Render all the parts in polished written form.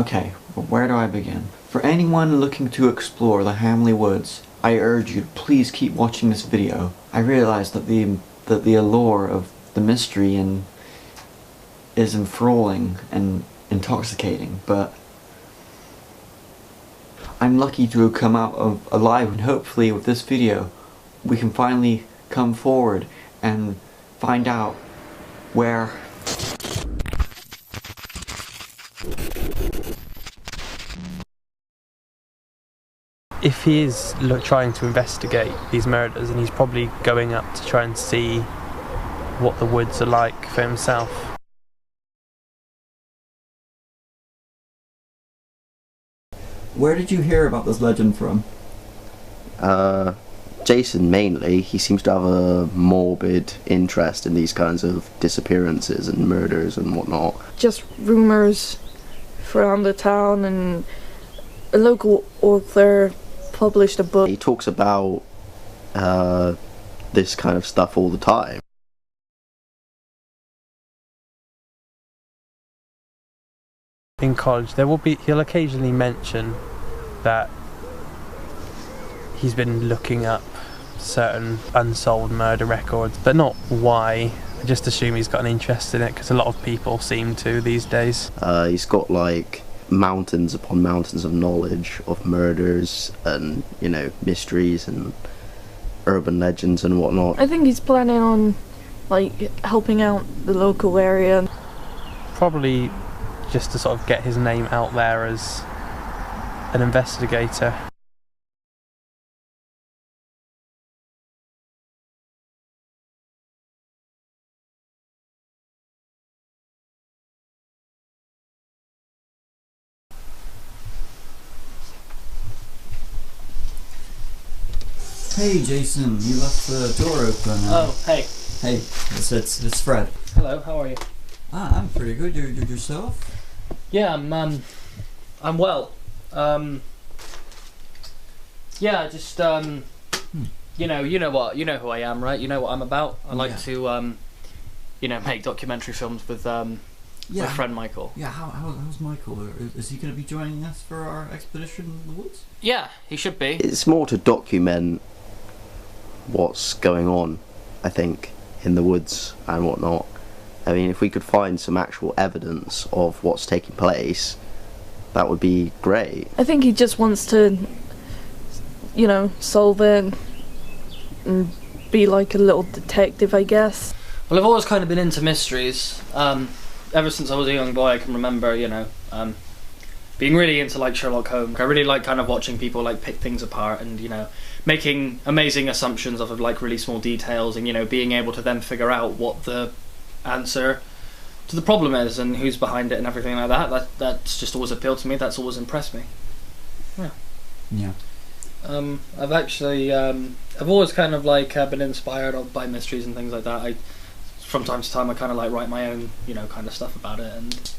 Okay, well, where do I begin? For anyone looking to explore the Hamley Woods, I urge you to please keep watching this video. I realize that the allure of the mystery is enthralling and intoxicating, but I'm lucky to have come out alive, and hopefully with this video we can finally come forward and find out where if he is trying to investigate these murders, and he's probably going up to try and see what the woods are like for himself. Where did you hear about this legend from? Jason mainly. He seems to have a morbid interest in these kinds of disappearances and murders and whatnot. Just rumours around the town, and a local author published a book. He talks about this kind of stuff all the time. In college, he'll occasionally mention that he's been looking up certain unsolved murder records, but not why. I just assume he's got an interest in it because a lot of people seem to these days. He's got like mountains upon mountains of knowledge of murders and, you know, mysteries and urban legends and whatnot. I think he's planning on like helping out the local area. Probably just to sort of get his name out there as an investigator. Hey Jason, you left the door open. Oh, hey. Hey, it's Fred. Hello, how are you? I'm pretty good. You're yourself? Yeah, I'm well. Yeah, just you know who I am, right? You know what I'm about. I like to make documentary films with my friend Michael. Yeah, how's Michael? Is he going to be joining us for our expedition in the woods? Yeah, he should be. It's more to document what's going on, I think, in the woods and whatnot. I mean, if we could find some actual evidence of what's taking place, that would be great. I think he just wants to, you know, solve it and be like a little detective, I guess. Well, I've always kind of been into mysteries. Ever since I was a young boy, I can remember, being really into like Sherlock Holmes. I really like kind of watching people like pick things apart and, making amazing assumptions of like really small details and, being able to then figure out what the answer to the problem is and who's behind it and everything like that. That's just always appealed to me. That's always impressed me. Yeah. I've actually I've always kind of like been inspired by mysteries and things like that. From time to time I kind of like write my own kind of stuff about it, and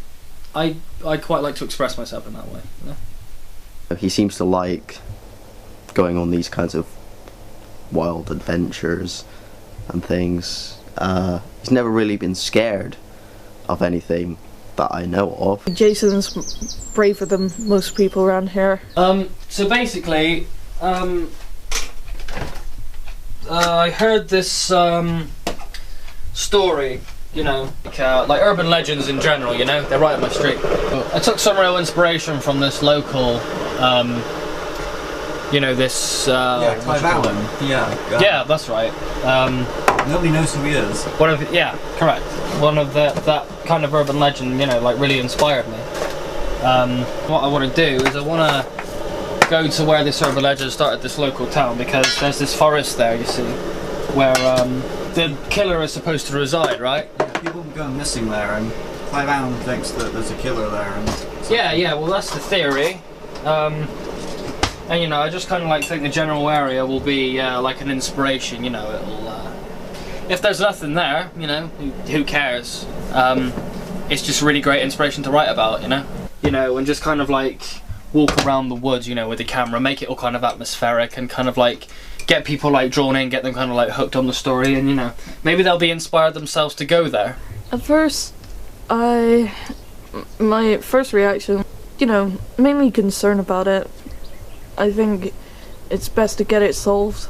I quite like to express myself in that way. He seems to like going on these kinds of wild adventures and things. He's never really been scared of anything that I know of. Jason's braver than most people around here. So basically, I heard this story, like urban legends in general, they're right up my street. I took some real inspiration from this local, this... Clive Allen. Yeah, that's right. Nobody knows who he is. Correct. One of that kind of urban legend, like really inspired me. What I want to do is I want to go to where this urban legend started, this local town, because there's this forest there, you see, where the killer is supposed to reside, right? Yeah, people have gone missing there, and Clive Allen thinks that there's a killer there. And yeah, well that's the theory. And I just kind of like think the general area will be like an inspiration, it'll... if there's nothing there, who cares? It's just really great inspiration to write about, and just kind of like walk around the woods, with the camera, make it all kind of atmospheric and kind of like get people like drawn in, get them kind of like hooked on the story, and maybe they'll be inspired themselves to go there. At first, my first reaction you know, mainly concerned about it. I think it's best to get it solved.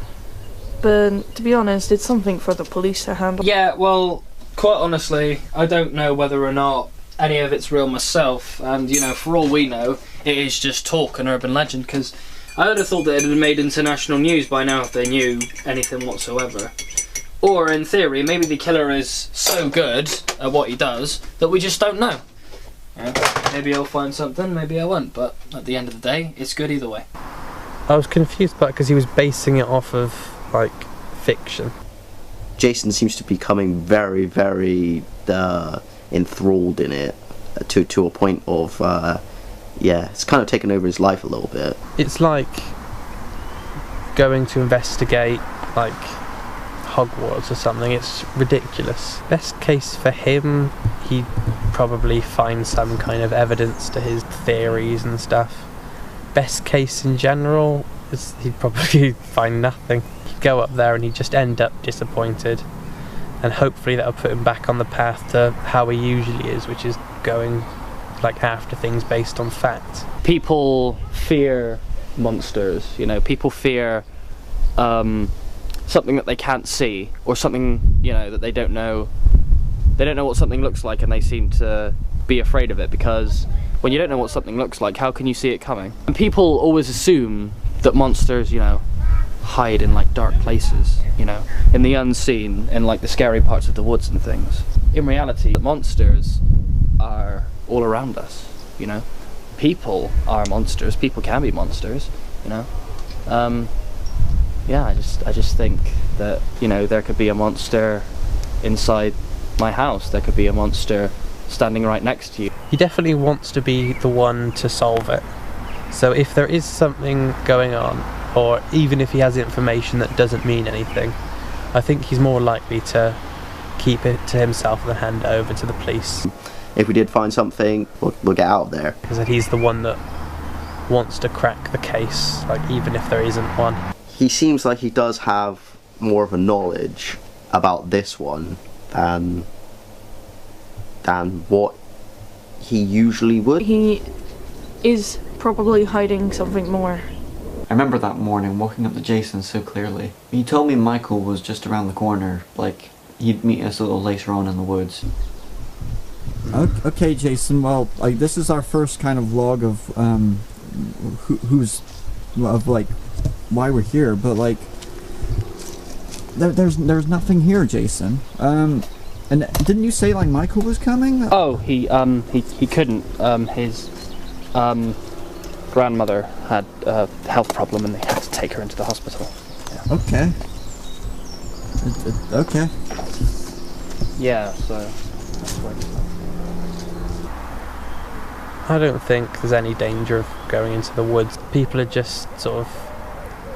But to be honest, it's something for the police to handle. Yeah, well, quite honestly, I don't know whether or not any of it's real myself, and you know, for all we know, it is just talk and urban legend, because I would have thought that it had made international news by now if they knew anything whatsoever. Or, in theory, maybe the killer is so good at what he does that we just don't know. Maybe I'll find something, maybe I won't, but at the end of the day, it's good either way. I was confused about it because he was basing it off of, like, fiction. Jason seems to be becoming very, very enthralled in it to a point of, yeah, it's kind of taken over his life a little bit. It's like going to investigate, like, Hogwarts or something. It's ridiculous. Best case for him, he'd probably find some kind of evidence to his theories and stuff. Best case in general is he'd probably find nothing. He'd go up there and he'd just end up disappointed, and hopefully that'll put him back on the path to how he usually is, which is going like after things based on fact. People fear monsters, you know, people fear something that they can't see, or something, you know, that they don't know what something looks like, and they seem to be afraid of it, because when you don't know what something looks like, how can you see it coming? And people always assume that monsters, you know, hide in like dark places, you know, in the unseen, in like the scary parts of the woods and things. In reality, monsters are all around us, you know. People are monsters, people can be monsters, you know. Yeah, I just think that, you know, there could be a monster inside my house, there could be a monster standing right next to you. He definitely wants to be the one to solve it. So if there is something going on, or even if he has information that doesn't mean anything, I think he's more likely to keep it to himself than hand it over to the police. If we did find something, we'll get out of there. Because he's the one that wants to crack the case, like even if there isn't one. He seems like he does have more of a knowledge about this one than what he usually would. He is probably hiding something more. I remember that morning walking up to Jason so clearly. He told me Michael was just around the corner, like he'd meet us a little later on in the woods. Okay, Jason, well, like, this is our first kind of log of like why we're here, but like there's nothing here, Jason. And didn't you say like Michael was coming? Oh, he couldn't. His grandmother had a health problem and they had to take her into the hospital. Yeah. Okay. Okay. Yeah, so that's why he's not. I don't think there's any danger of going into the woods. People are just sort of...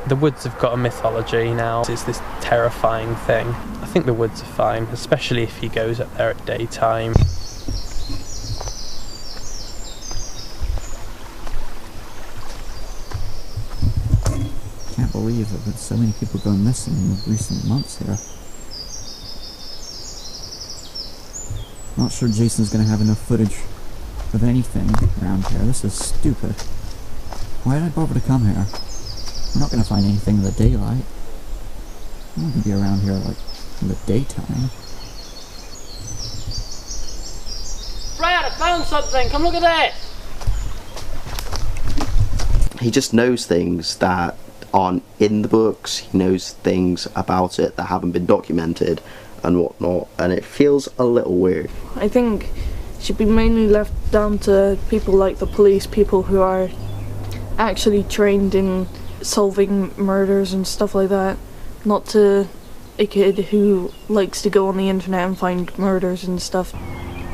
The woods have got a mythology now. It's this terrifying thing. I think the woods are fine, especially if he goes up there at daytime. Can't believe it, but so many people go missing in recent months here. Not sure Jason's gonna have enough footage of anything around here. This is stupid. Why did I bother to come here? We're not gonna find anything in the daylight. I'm not gonna be around here like in the daytime. Brad, I found something! Come look at that! He just knows things that aren't in the books. He knows things about it that haven't been documented and whatnot, and it feels a little weird. I think it should be mainly left down to people like the police, people who are actually trained in solving murders and stuff like that, not to a kid who likes to go on the internet and find murders and stuff.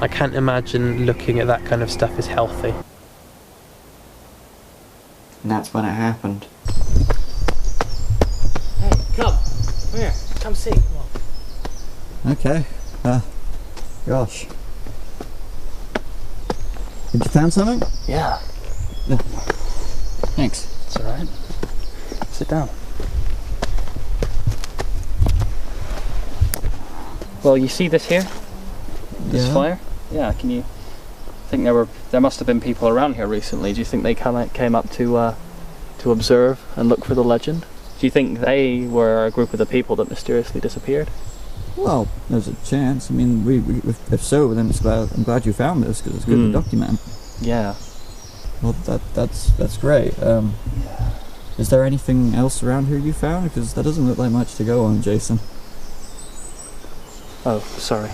I can't imagine looking at that kind of stuff is healthy. And that's when it happened. Hey, come here, come see. Come on. Okay. Gosh. Did you find something? Yeah. Thanks. It's alright. Sit down. Well, you see this here? This Yeah. fire? Yeah, can you think there must have been people around here recently. Do you think they came up to observe and look for the legend? Do you think they were a group of the people that mysteriously disappeared? Well, there's a chance. I mean, if so, then I'm glad you found this, because it's good to document. Yeah. Well, that's great. Is there anything else around here you found? Because that doesn't look like much to go on, Jason. Oh, sorry.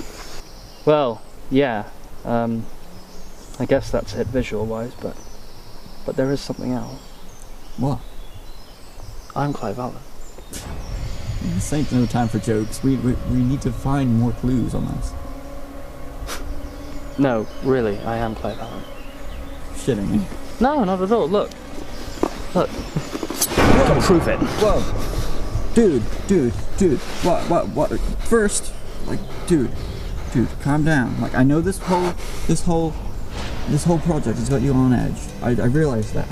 Well, yeah. I guess that's it visual-wise, but there is something else. What? I'm Clive Allen. This ain't no time for jokes. We need to find more clues on this. No, really, I am Clive Allen. Shitting me. No, not at all. Look. Look. I can prove it. Whoa. Dude. What? First, like, dude, calm down. Like, I know this whole project has got you on edge. I realize that.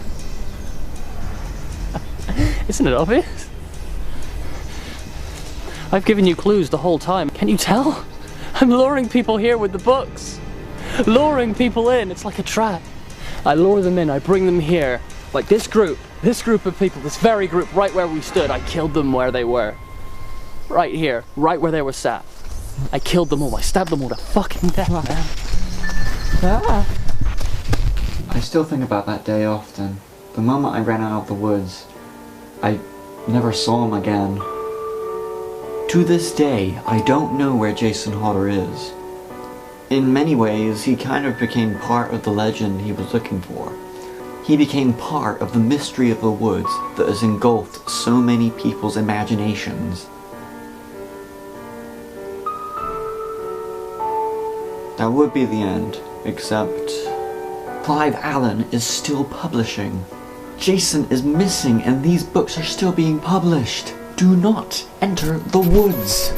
Isn't it obvious? I've given you clues the whole time. Can you tell? I'm luring people here with the books. Luring people in. It's like a trap. I lure them in. I bring them here. Like this group of people, this very group right where we stood, I killed them where they were. Right here. Right where they were sat. I killed them all. I stabbed them all to fucking death, man. Ah. I still think about that day often. The moment I ran out of the woods, I never saw him again. To this day, I don't know where Jason Hodder is. In many ways, he kind of became part of the legend he was looking for. He became part of the mystery of the woods that has engulfed so many people's imaginations. That would be the end, except Clive Allen is still publishing. Jason is missing and these books are still being published. Do not enter the woods.